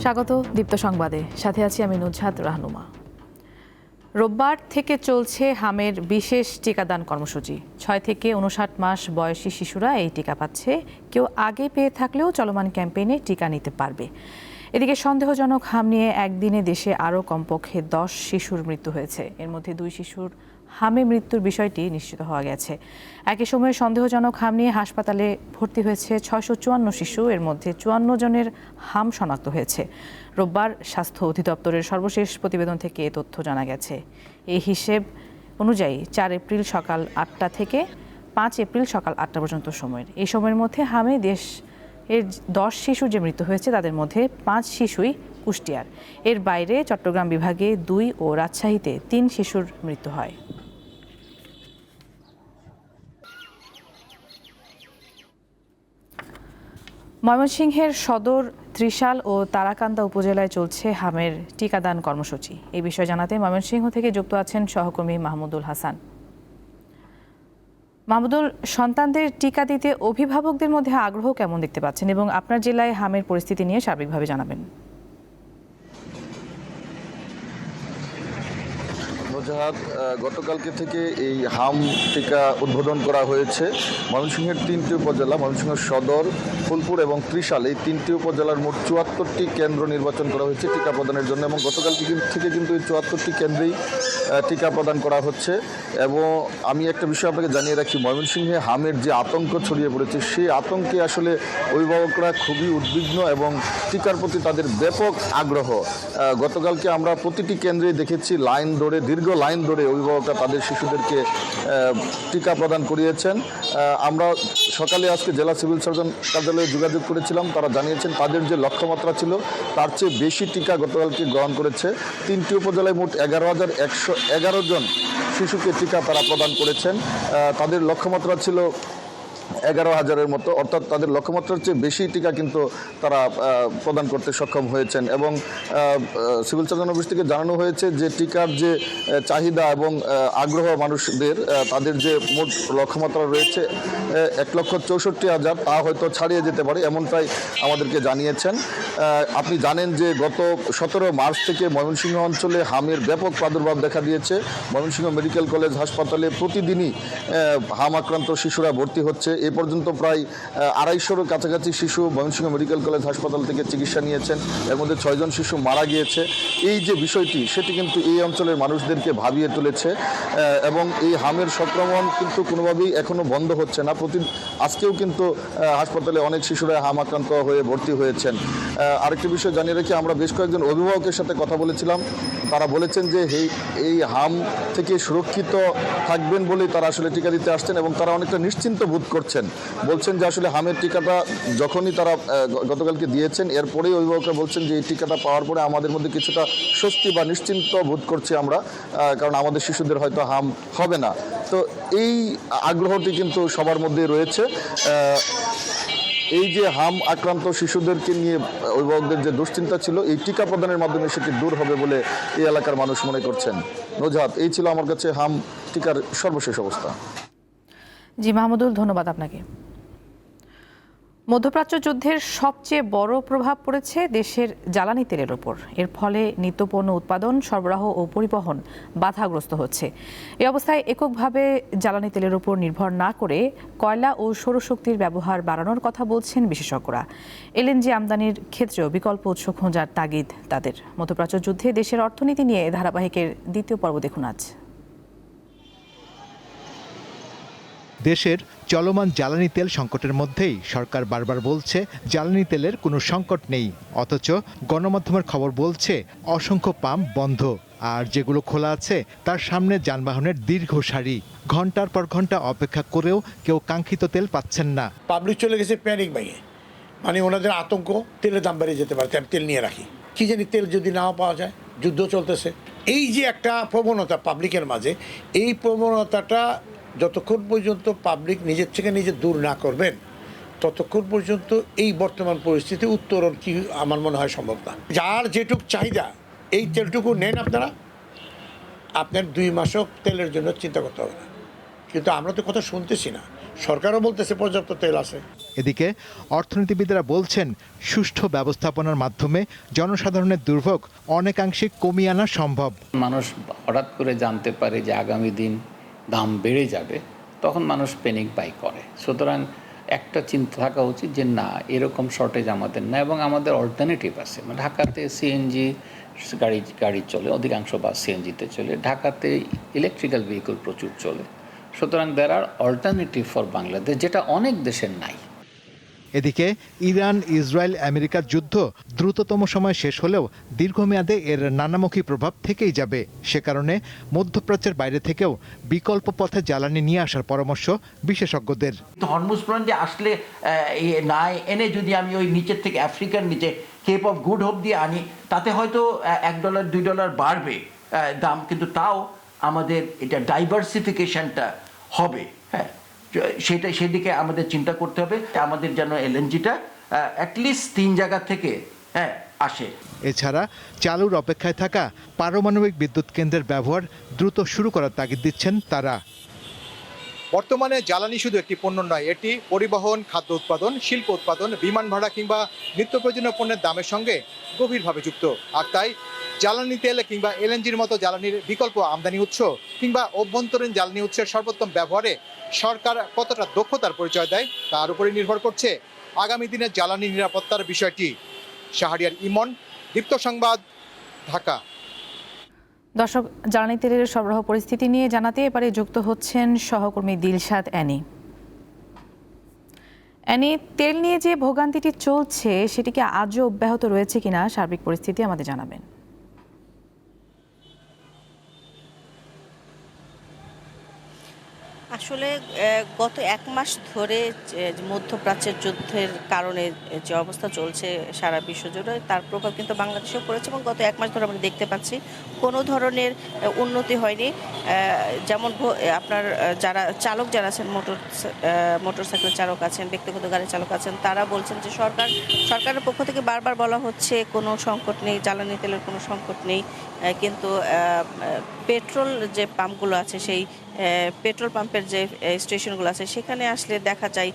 স্বাগত দীপ্ত সংবাদে, সাথে আছি আমি নুজহাত রাহনুমা। রোববার থেকে চলছে হামের বিশেষ টিকাদান কর্মসূচি। 6 থেকে 59 মাস বয়সী শিশুরা এই টিকা পাচ্ছে। কেউ আগে পেয়ে থাকলেও চলমান ক্যাম্পেইনে টিকা নিতে পারবে। এদিকে সন্দেহজনক হাম নিয়ে একদিনে দেশে আরও কমপক্ষে 10 শিশুর মৃত্যু হয়েছে। এর মধ্যে 2 শিশুর হামে মৃত্যুর বিষয়টি নিশ্চিত হওয়া গেছে। একই সময়ে সন্দেহজনক হাম নিয়ে হাসপাতালে ভর্তি হয়েছে 654 শিশু। এর মধ্যে 54 জনের হাম শনাক্ত হয়েছে। রোববার স্বাস্থ্য অধিদপ্তরের সর্বশেষ প্রতিবেদন থেকে এ তথ্য জানা গেছে। এই হিসেব অনুযায়ী 4 এপ্রিল সকাল 8টা থেকে 5 এপ্রিল সকাল 8টা পর্যন্ত সময়ের এই সময়ের মধ্যে হামে এর 10 শিশুর যে মৃত্যু হয়েছে তাদের মধ্যে 5 শিশুই কুষ্টিয়ার। এর বাইরে চট্টগ্রাম বিভাগে 2 ও রাজশাহীতে 3 শিশুর মৃত্যু হয়। ময়মনসিংহের সদর, ত্রিশাল ও তারাকান্দা উপজেলায় চলছে হামের টিকাদান কর্মসূচি। এই বিষয়ে জানাতে ময়মনসিংহ থেকে যুক্ত আছেন সহকর্মী মাহমুদুল হাসান। মাহমুদুল, সন্তানদের টিকা দিতে অভিভাবকদের মধ্যে আগ্রহ কেমন দেখতে পাচ্ছেন এবং আপনার জেলায় হামের পরিস্থিতি নিয়ে সার্বিকভাবে জানাবেন। গতকালকে থেকে এই হাম টিকা উদ্বোধন করা হয়েছে। ময়মনসিংহের 3টি উপজেলা, ময়মনসিংহ সদর, ফুলপুর এবং ত্রিশাল, এই 3টি উপজেলার মোট 74টি কেন্দ্র নির্বাচন করা হয়েছে টিকা প্রদানের জন্য এবং গতকাল থেকে কিন্তু এই 74টি কেন্দ্রেই টিকা প্রদান করা হচ্ছে। এবং আমি একটা বিষয় আপনাকে জানিয়ে রাখি, ময়মনসিংহে হামের যে আতঙ্ক ছড়িয়ে পড়েছে সেই আতঙ্কে আসলে অভিভাবকরা খুবই উদ্বিগ্ন এবং টিকার প্রতি তাদের ব্যাপক আগ্রহ। গতকালকে আমরা প্রতিটি কেন্দ্রেই দেখেছি দীর্ঘ লাইন ধরে অভিভাবকরা তাদের শিশুদেরকে টিকা প্রদান করিয়েছেন। আমরা সকালে আজকে জেলা সিভিল সার্জন কার্যালয়ে যোগাযোগ করেছিলাম। তারা জানিয়েছেন তাদের যে লক্ষ্যমাত্রা ছিল তার চেয়ে বেশি টিকা গতকালকে গ্রহণ করেছে। 3টি উপজেলায় মোট 11,111 জন শিশুকে টিকা তারা প্রদান করেছেন। তাদের লক্ষ্যমাত্রা ছিল 11,000-এর মতো, অর্থাৎ তাদের লক্ষ্যমাত্রার চেয়ে বেশি টিকা কিন্তু তারা প্রদান করতে সক্ষম হয়েছেন। এবং সিভিল সার্জন অফিস থেকে জানানো হয়েছে যে টিকার যে চাহিদা এবং আগ্রহ মানুষদের, তাদের যে মোট লক্ষ্যমাত্রা রয়েছে 1,64,000, তা হয়তো ছাড়িয়ে যেতে পারে, এমনটাই আমাদেরকে জানিয়েছেন। আপনি জানেন যে গত 17 মার্চ থেকে ময়মনসিংহ অঞ্চলে হামের ব্যাপক প্রাদুর্ভাব দেখা দিয়েছে। ময়মনসিংহ মেডিকেল কলেজ হাসপাতালে প্রতিদিনই হাম আক্রান্ত শিশুরা ভর্তি হচ্ছে। এ পর্যন্ত প্রায় 250-এর কাছাকাছি শিশু ময়মনসিংহ মেডিকেল কলেজ হাসপাতাল থেকে চিকিৎসা নিয়েছেন। এর মধ্যে 6 জন শিশু মারা গিয়েছে। এই যে বিষয়টি, সেটি কিন্তু এই অঞ্চলের মানুষদেরকে ভাবিয়ে তুলেছে এবং এই হামের সংক্রমণ কিন্তু কোনোভাবেই এখনও বন্ধ হচ্ছে না। আজকেও কিন্তু হাসপাতালে অনেক শিশুরা হাম আক্রান্ত হয়ে ভর্তি হয়েছেন। আরেকটি বিষয় জানিয়ে রেখে, আমরা বেশ কয়েকজন অভিভাবকের সাথে কথা বলেছিলাম। তারা বলেছেন যে এই হাম থেকে সুরক্ষিত থাকবেন বলেই তারা আসলে টিকা দিতে আসছেন এবং তারা অনেকটা নিশ্চিন্ত বোধ করছেন। বলছেন যে আসলে হামের টিকাটা যখনই তারা গতকালকে দিয়েছেন, এরপরেই অভিভাবকরা বলছেন যে এই টিকাটা পাওয়ার পরে আমাদের মধ্যে কিছুটা স্বস্তি বা নিশ্চিন্ত বোধ করছি আমরা, কারণ আমাদের শিশুদের হয়তো হাম হবে না। তো এই আগ্রহটি কিন্তু সবার মধ্যে রয়েছে। এই যে হাম আক্রান্ত শিশুদেরকে নিয়ে অভিভাবকদের যে দুশ্চিন্তা ছিল, এই টিকা প্রদানের মাধ্যমে সেটি দূর হবে বলে এই এলাকার মানুষ মনে করছেন। নজহাত, এই ছিল আমার কাছে হাম টিকার সর্বশেষ অবস্থা। জি মাহমুদুল, ধন্যবাদ আপনাকে। মধ্যপ্রাচ্য যুদ্ধের সবচেয়ে বড় প্রভাব পড়েছে দেশের জ্বালানি তেলের ওপর। এর ফলে নিত্যপণ্য উৎপাদন, সরবরাহ ও পরিবহন বাধাগ্রস্ত হচ্ছে। এই অবস্থায় এককভাবে জ্বালানি তেলের ওপর নির্ভর না করে কয়লা ও সৌরশক্তির ব্যবহার বাড়ানোর কথা বলছেন বিশেষজ্ঞরা। এলএনজি আমদানির ক্ষেত্রেও বিকল্প উৎস খোঁজার তাগিদ তাদের। মধ্যপ্রাচ্য যুদ্ধে দেশের অর্থনীতি নিয়ে ধারাবাহিকের দ্বিতীয় পর্ব দেখুন আজ। দেশের চলমান জ্বালানি তেল সংকটের মধ্যেই সরকার বারবার বলছে জ্বালানি তেলের কোনো সংকট নেই, অথচ গণমাধ্যমের খবর বলছে অসংখ্য পাম্প বন্ধ, আর যেগুলো খোলা আছে তার সামনে যানবাহনের দীর্ঘ সারি। ঘন্টার পর ঘন্টা অপেক্ষা করেও কেউ কাঙ্ক্ষিত তেল পাচ্ছেন না। পাবলিক চলে গেছে প্যানিক ভেঙে, মানে ওনাদের আতঙ্ক তেলের দাম বেড়ে যেতে পারে, আমি তেল নিয়ে রাখি, কি জানি তেল যদি নাও পাওয়া যায়, যুদ্ধ চলতেছে। এই যে একটা প্রবণতা পাবলিকের মাঝে, এই প্রবণতাটা যতক্ষণ পর্যন্ত পাবলিক নিজের থেকে নিজে দূর না করবেন, ততক্ষণ পর্যন্ত এই বর্তমান পরিস্থিতি উত্তরণ কি আমার মনে হয় সম্ভব না। যার যেটুক চাহিদা, এই তেলটুকু নেন আপনারা, আপনার 2 মাসও তেলের জন্য চিন্তা করতে হবে না। কিন্তু আমরা তো কথা শুনতেছি না। সরকারও বলতেছে পর্যাপ্ত তেল আছে। এদিকে অর্থনীতিবিদরা বলছেন সুষ্ঠু ব্যবস্থাপনার মাধ্যমে জনসাধারণের দুর্ভোগ অনেকাংশে কমিয়ে আনা সম্ভব। মানুষ হঠাৎ করে জানতে পারে যে আগামী দিন দাম বেড়ে যাবে, তখন মানুষ প্যানিক বাই করে। সুতরাং একটা চিন্তা থাকা উচিত যে না, এরকম শর্টেজ আমাদের না, এবং আমাদের অল্টারনেটিভ আছে। ঢাকাতে সিএনজি গাড়ি চলে, অধিকাংশ বাস সিএনজিতে চলে। ঢাকাতে ইলেকট্রিক্যাল ভেহিকল প্রচুর চলে। সুতরাং দেয়ার আর অল্টারনেটিভ ফর বাংলাদেশ, যেটা অনেক দেশের নাই। এদিকে ইরান ইসরায়েল আমেরিকার যুদ্ধ দ্রুততম সময় শেষ হলেও দীর্ঘমেয়াদে এর নানামুখী প্রভাব থেকেই যাবে। সে কারণে মধ্যপ্রাচ্যের বাইরে থেকেও বিকল্প পথে জ্বালানি নিয়ে আসার পরামর্শ বিশেষজ্ঞদের। হরমুজ প্রণালী আসলে না এনে যদি আমি ওই নিচের থেকে আফ্রিকার নিচে কেপ অফ গুড হোপ দিয়ে আনি, তাতে হয়তো $1 $2 বাড়বে দাম, কিন্তু তাও আমাদের এটা ডাইভার্সিফিকেশনটা হবে। হ্যাঁ, সেদিকে আমাদের চিন্তা করতে হবে। আমাদের যেন এলএনজিটা অ্যাটলিস্ট 3 জায়গা থেকে আসে। এছাড়া চালুর অপেক্ষায় থাকা পারমাণবিক বিদ্যুৎ কেন্দ্রের ব্যবহার দ্রুত শুরু করার তাগিদ দিচ্ছেন তারা। বর্তমানে জ্বালানি শুধু একটি পণ্য নয়, এটি পরিবহন, খাদ্য উৎপাদন, শিল্প উৎপাদন, বিমান ভাড়া কিংবা নিত্য প্রয়োজনীয় পণ্যের দামের সঙ্গে গভীরভাবে যুক্ত। আর তাই জ্বালানি তেল কিংবা এলএনজির মতো জ্বালানির বিকল্প আমদানি উৎস কিংবা অভ্যন্তরীণ জ্বালানি উৎসের সর্বোত্তম ব্যবহারে সরকার কতটা দক্ষতার পরিচয় দেয় তার উপরে নির্ভর করছে আগামী দিনের জ্বালানি নিরাপত্তার বিষয়টি। শাহরিয়ার ইমন, দীপ্ত সংবাদ, ঢাকা। দর্শক, জ্বালানি তেলের সরবরাহ পরিস্থিতি নিয়ে জানাতে এবারে যুক্ত হচ্ছেন সহকর্মী দিলশাদ অ্যানি। অ্যানি, তেল নিয়ে যে ভোগান্তিটি চলছে সেটি কি আজও অব্যাহত রয়েছে কিনা, সার্বিক পরিস্থিতি আমাদের জানাবেন। আসলে গত 1 মাস ধরে মধ্যপ্রাচ্যের যুদ্ধের কারণে যে অবস্থা চলছে সারা বিশ্ব জুড়ে, তার প্রভাব কিন্তু বাংলাদেশেও পড়েছে, এবং গত 1 মাস ধরে আমরা দেখতে পাচ্ছি কোনো ধরনের উন্নতি হয়নি। যেমন আপনার যারা আছেন, মোটরসাইকেল চালক আছেন, ব্যক্তিগত গাড়ি চালক আছেন, তারা বলছেন যে সরকারের পক্ষ থেকে বারবার বলা হচ্ছে কোনো সংকট নেই, জ্বালানি তেলের কোনো সংকট নেই, কিন্তু পেট্রোল যে পাম্পগুলো আছে, সেই পেট্রোল পাম্পের যে স্টেশনগুলো আছে, সেখানে আসলে দেখা যায়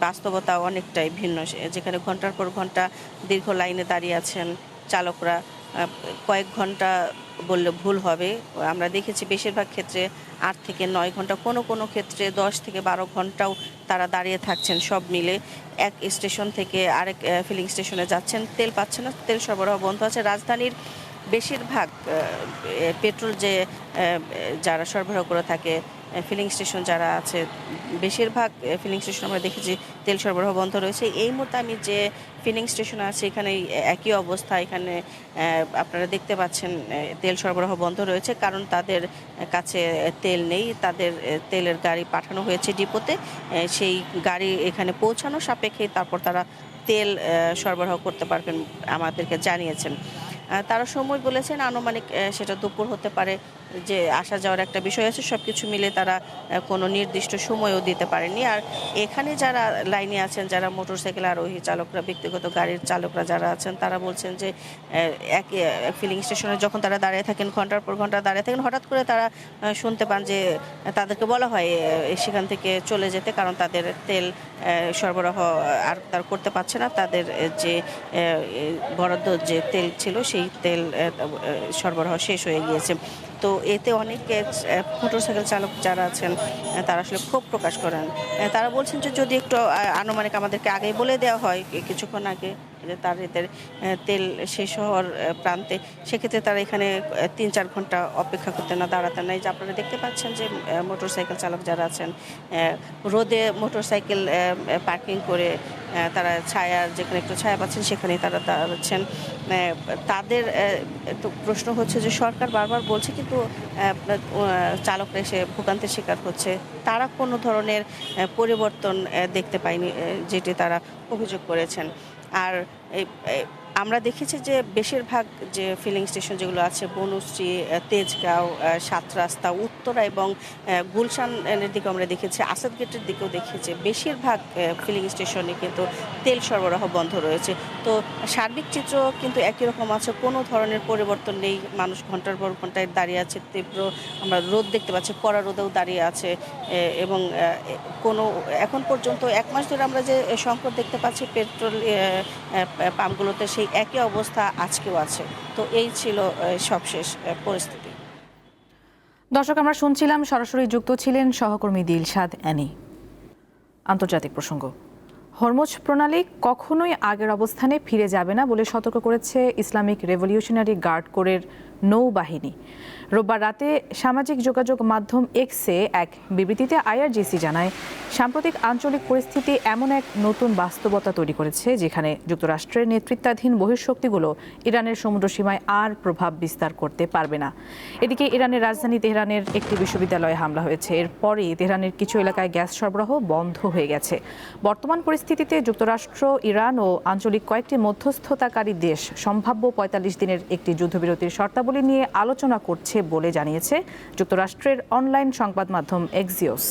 বাস্তবতা অনেকটাই ভিন্ন। যেখানে ঘন্টার পর ঘন্টা দীর্ঘ লাইনে দাঁড়িয়ে আছেন চালকরা, কয়েক ঘন্টা বললে ভুল হবে, আমরা দেখেছি বেশিরভাগ ক্ষেত্রে 8 থেকে 9 ঘন্টা, কোনো ক্ষেত্রে 10 থেকে 12 ঘন্টাও তারা দাঁড়িয়ে থাকছেন। সব মিলে এক স্টেশন থেকে আরেক ফিলিং স্টেশনে যাচ্ছেন, তেল পাচ্ছেন না, তেল সরবরাহ বন্ধ আছে। রাজধানীর বেশিরভাগ পেট্রোল যারা সরবরাহ করে থাকে, ফিলিং স্টেশন যারা আছে, বেশিরভাগ ফিলিং স্টেশন আমরা দেখেছি তেল সরবরাহ বন্ধ রয়েছে। এই মুহূর্তে আমি যে ফিলিং স্টেশন আছে এখানে একই অবস্থা। এখানে আপনারা দেখতে পাচ্ছেন তেল সরবরাহ বন্ধ রয়েছে, কারণ তাদের কাছে তেল নেই। তাদের তেলের গাড়ি পাঠানো হয়েছে ডিপোতে, সেই গাড়ি এখানে পৌঁছানো সাপেক্ষে তারপর তারা তেল সরবরাহ করতে পারবেন আমাদেরকে জানিয়েছেন। তারা সময় বলেছেন আনুমানিক সেটা দুপুর হতে পারে, যে আসা যাওয়ার একটা বিষয় আছে, সব কিছু মিলে তারা কোনো নির্দিষ্ট সময়ও দিতে পারেনি। আর এখানে যারা লাইনে আছেন, যারা মোটরসাইকেল আরোহী চালকরা, ব্যক্তিগত গাড়ির চালকরা যারা আছেন, তারা বলছেন যে এক ফিলিং স্টেশনে যখন তারা দাঁড়িয়ে থাকেন, ঘন্টার পর ঘন্টা দাঁড়িয়ে থাকেন, হঠাৎ করে তারা শুনতে পান যে তাদেরকে বলা হয় সেখান থেকে চলে যেতে, কারণ তাদের তেল সরবরাহ আর তারা করতে পারছে না। তাদের যে বরাদ্দ যে তেল ছিল, সেই তেল সরবরাহ শেষ হয়ে গিয়েছে। তো এতে অনেক মোটরসাইকেল চালক যারা আছেন তারা আসলে ক্ষোভ প্রকাশ করেন। তারা বলছেন যে যদি একটু আনুমানিক আমাদেরকে আগেই বলে দেওয়া হয়, কিছুক্ষণ আগে, যে তাদের তেল শেষ হওয়ার প্রান্তে, সেক্ষেত্রে তারা এখানে 3-4 ঘন্টা অপেক্ষা করতে না, দাঁড়াতে নাই। যে আপনারা দেখতে পাচ্ছেন যে মোটরসাইকেল চালক যারা আছেন রোদে মোটরসাইকেল পার্কিং করে তারা যেখানে একটু ছায়া পাচ্ছেন সেখানেই তারা দাঁড়াচ্ছেন। তাদের তো প্রশ্ন হচ্ছে যে সরকার বারবার বলছে, কিন্তু চালকরা এসে ভোগান্তির শিকার হচ্ছে, তারা কোনো ধরনের পরিবর্তন দেখতে পায়নি, যেটি তারা অভিযোগ করেছেন। আর আমরা দেখেছি যে বেশিরভাগ যে ফিলিং স্টেশন যেগুলো আছে বনশ্রী, তেজগাঁও, সাত রাস্তা, উত্তরা এবং গুলশানের দিকে আমরা দেখেছি, আসাদ গেটের দিকেও দেখেছি, বেশিরভাগ ফিলিং স্টেশনে কিন্তু তেল সরবরাহ বন্ধ রয়েছে। তো সার্বিক চিত্র কিন্তু একই রকম আছে, কোনো ধরনের পরিবর্তন নেই। মানুষ ঘন্টার পর ঘন্টায় দাঁড়িয়ে আছে, তীব্র আমরা রোদ দেখতে পাচ্ছি, কড়া রোদেও দাঁড়িয়ে আছে এবং কোনো এখন পর্যন্ত 1 মাস ধরে আমরা যে সংকট দেখতে পাচ্ছি পেট্রোল পাম্পগুলোতে, সেই একই অবস্থা আজকেও আছে। তো এই ছিল সবশেষ পরিস্থিতি। দর্শক, আমরা শুনছিলাম, সরাসরি যুক্ত ছিলেন সহকর্মী দিলশাদ অ্যানি। আন্তর্জাতিক প্রসঙ্গ। হরমুজ প্রণালী কখনোই আগের অবস্থানে ফিরে যাবে না বলে সতর্ক করেছে ইসলামিক রেভলিউশনারি গার্ড কোরের নৌবাহিনী। রোববার রাতে সামাজিক যোগাযোগ মাধ্যম এক্সে এক বিবৃতিতে আইআরজিসি জানায়, সাম্প্রতিক আঞ্চলিক পরিস্থিতি এমন এক নতুন বাস্তবতা তৈরি করেছে যেখানে যুক্তরাষ্ট্রের নেতৃত্বাধীন বহিঃশক্তিগুলো ইরানের সমুদ্রসীমায় আর প্রভাব বিস্তার করতে পারবে না। এদিকে ইরানের রাজধানী তেহরানের একটি বিশ্ববিদ্যালয়ে হামলা হয়েছে। এরপরই তেহরানের কিছু এলাকায় গ্যাস সরবরাহ বন্ধ হয়ে গেছে। বর্তমান পরিস্থিতিতে যুক্তরাষ্ট্র, ইরান ও আঞ্চলিক কয়েকটি মধ্যস্থতাকারী দেশ সম্ভাব্য ৪৫ দিনের একটি যুদ্ধবিরতির শর্তাবলী নিয়ে আলোচনা করছে বলে জানিয়েছে যুক্তরাষ্ট্রের অনলাইন সংবাদ মাধ্যম এক্সিওস।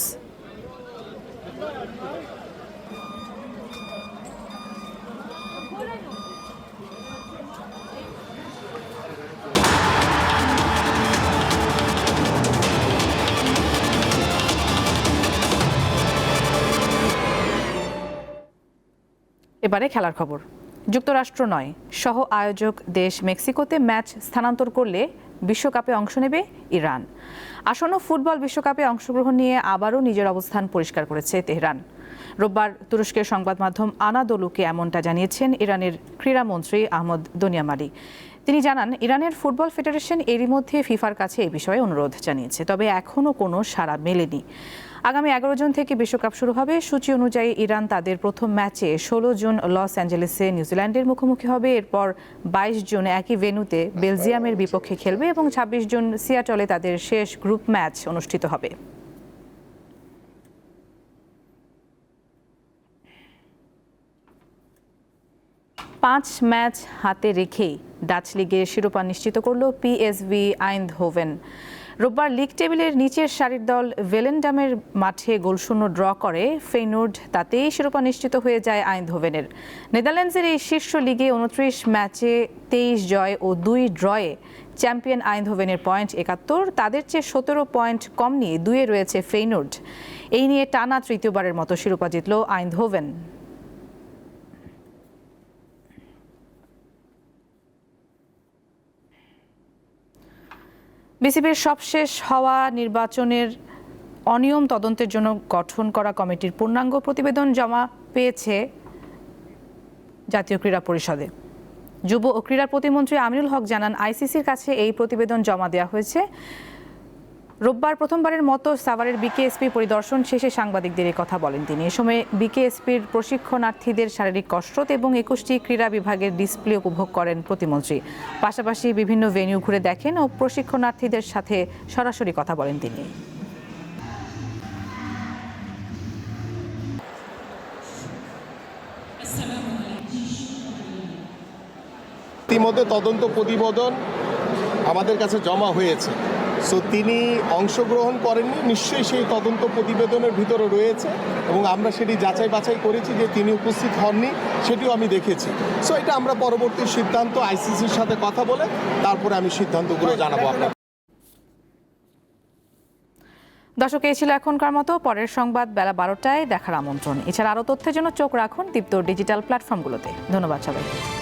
এবারে খেলার খবর। যুক্তরাষ্ট্র নয়, সহ আয়োজক দেশ মেক্সিকোতে ম্যাচ স্থানান্তর করলে বিশ্বকাপে অংশ নেবে ইরান। আসন্ন ফুটবল বিশ্বকাপে অংশগ্রহণ নিয়ে আবারও নিজের অবস্থান পরিষ্কার করেছে তেহরান। রোববার তুরস্কের সংবাদ মাধ্যম আনাদোলুকে এমনটা জানিয়েছেন ইরানের ক্রীড়ামন্ত্রী আহমদ দনিয়ামালি। তিনি জানান, ইরানের ফুটবল ফেডারেশন এরই মধ্যে ফিফার কাছে এই বিষয়ে অনুরোধ জানিয়েছে, তবে এখনও কোনো সাড়া মেলেনি। আগামী 11 জুন থেকে বিশ্বকাপ শুরু হবে। সূচি অনুযায়ী ইরান তাদের প্রথম ম্যাচে 16 জুন লস অ্যাঞ্জেলেসে নিউজিল্যান্ডের মুখোমুখি হবে। এরপর 22 জুন একই ভেন্যুতে বেলজিয়ামের বিপক্ষে খেলবে এবং 26 জুন সিয়াটলে তাদের শেষ গ্রুপ ম্যাচ অনুষ্ঠিত হবে। পাঁচ ম্যাচ হাতে রেখেই ডাচ লিগের শিরোপা নিশ্চিত করল পিএসভি আইন্ডহোভেন। রোববার লিগ টেবিলের নিচের সারির দল ভেলেন্ডামের মাঠে গোলশূন্য ড্র করে ফেইনোর্ড, তাতেই শিরোপা নিশ্চিত হয়ে যায় আইন্ডহোভেনের। নেদারল্যান্ডসের এই শীর্ষ লিগে 29 ম্যাচে 23 জয় ও 2 ড্রয়ে চ্যাম্পিয়ন আইন্ডহোভেনের পয়েন্ট 71। তাদের চেয়ে 17 পয়েন্ট কম নিয়ে 2-এ রয়েছে ফেইনোর্ড। এই নিয়ে টানা তৃতীয়বারের মতো শিরোপা জিতল আইন্ডহোভেন। বিসিবির সবশেষ হওয়া নির্বাচনের অনিয়ম তদন্তের জন্য গঠন করা কমিটির পূর্ণাঙ্গ প্রতিবেদন জমা পেয়েছে জাতীয় ক্রীড়া পরিষদে। যুব ও ক্রীড়া প্রতিমন্ত্রী আমিনুল হক জানান, আইসিসির কাছে এই প্রতিবেদন জমা দেওয়া হয়েছে। রোববার প্রথমবারের মতো সাভারের বিকেএসপি পরিদর্শন শেষে সাংবাদিকদের এই কথা বলেন তিনি। এ সময় বিকেএসপির প্রশিক্ষণার্থীদের শারীরিক কসরত এবং 21টি ক্রীড়া বিভাগের ডিসপ্লে উপভোগ করেন প্রতিমন্ত্রী। পাশাপাশি বিভিন্ন ভেন্যু ঘুরে দেখেন ও প্রশিক্ষণার্থীদের সাথে সরাসরি কথা বলেন তিনি। ইতিমধ্যে তদন্ত প্রতিবেদন আমাদের কাছে জমা হয়েছে। সো তিনি অংশগ্রহণ করেননি, নিশ্চয়ই সেই তদন্ত প্রতিবেদনের ভিতরে রয়েছে এবং আমরা সেটি যাচাই বাছাই করেছি যে তিনি উপস্থিত হননি, সেটিও আমি দেখেছি। সো এটা আমরা পরবর্তী সিদ্ধান্ত আইসিসির সাথে কথা বলে তারপরে আমি সিদ্ধান্তগুলো জানাবো আপনার। দর্শক, এই ছিল এখনকার মতো। পরের সংবাদ বেলা 12টায় দেখার আমন্ত্রণ। এছাড়া আরও তথ্যের জন্য চোখ রাখুন দীপ্ত ডিজিটাল প্ল্যাটফর্মগুলোতে। ধন্যবাদ সবাইকে।